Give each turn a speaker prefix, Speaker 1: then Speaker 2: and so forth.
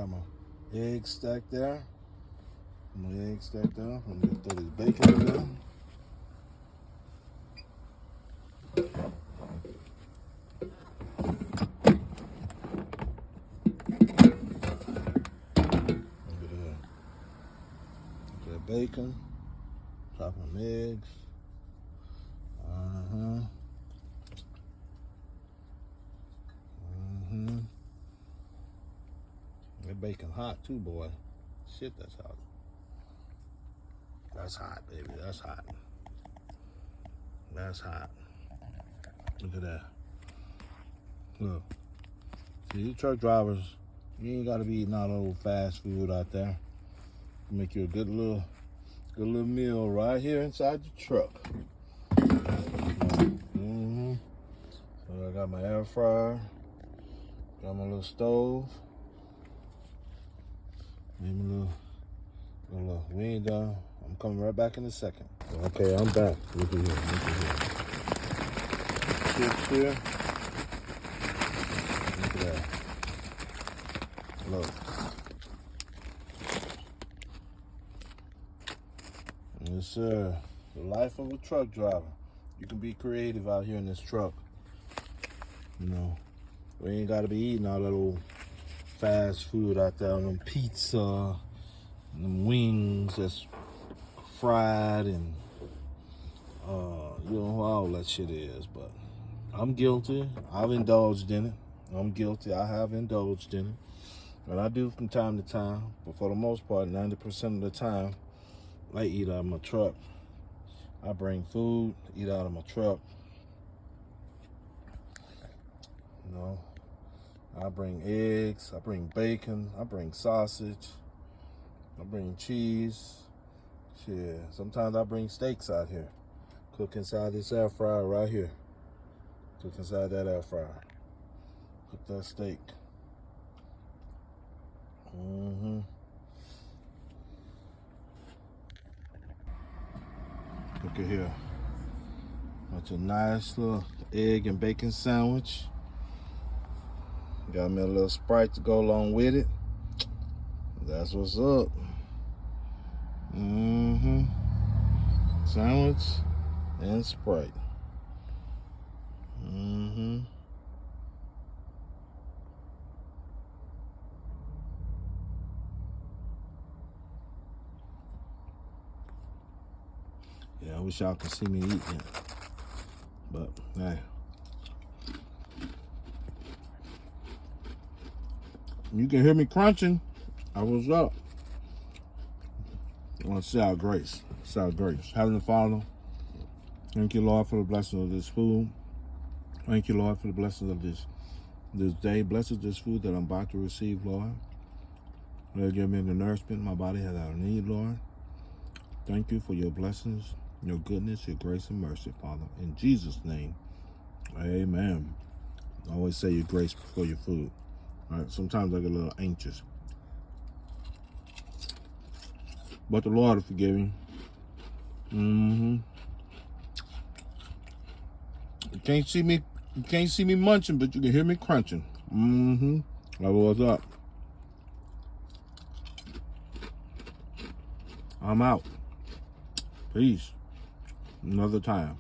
Speaker 1: got my egg stacked there. My egg stacked there. I'm gonna throw this bacon in there. Bacon, chop some eggs. That bacon hot too, boy. Shit, that's hot. That's hot, baby. That's hot. That's hot. Look at that. Look. See, you truck drivers, you ain't gotta be eating all the old fast food out there. Make you a good little meal right here inside the truck. So I got my air fryer, got my little stove, maybe a little wing down. I'm coming right back in a second. Okay, I'm back. Look at here. Chips here. Look at that. Look. Yes, sir. The life of a truck driver. You can be creative out here in this truck. You know, we ain't got to be eating all that old fast food out there. Them pizza, them wings that's fried, and you know how all that shit is. But I'm guilty. I've indulged in it. I'm guilty. I have indulged in it. And I do from time to time. But for the most part, 90% of the time, I eat out of my truck. I bring food, eat out of my truck. You know, I bring eggs, I bring bacon, I bring sausage, I bring cheese. Shit, sometimes I bring steaks out here. Cook inside this air fryer right here. Cook inside that air fryer. Cook that steak. Look at here. That's a nice little egg and bacon sandwich. Got me a little Sprite to go along with it. That's what's up. Sandwich and Sprite. Yeah, I wish y'all could see me eating it. But, hey. You can hear me crunching. I was up. I want to say our grace. Say our grace. Heavenly Father, thank you, Lord, for the blessing of this food. Thank you, Lord, for the blessings of this day. Bless this food that I'm about to receive, Lord. Lord, give me the nourishment my body has out of need, Lord. Thank you for your blessings, your goodness, your grace, and mercy, Father. In Jesus' name, amen. I always say your grace before your food. All right, sometimes I get a little anxious. But the Lord is forgiving. You can't see me munching, but you can hear me crunching. That was up. I'm out. Peace. Another time.